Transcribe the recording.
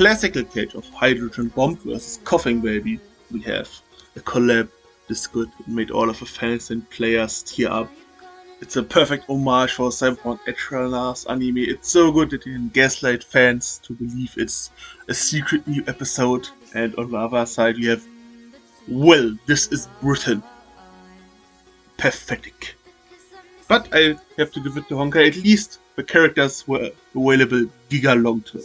classical case of hydrogen bomb versus Coughing Baby, we have a collab this good. It made all of the fans and players tear up. It's a perfect homage for Cyberpunk Edgerunners anime. It's so good that it can gaslight fans to believe it's a secret new episode. And on the other side you have, well, this is Britain. Pathetic. But I have to give it to Honkai, at least the characters were available giga long term.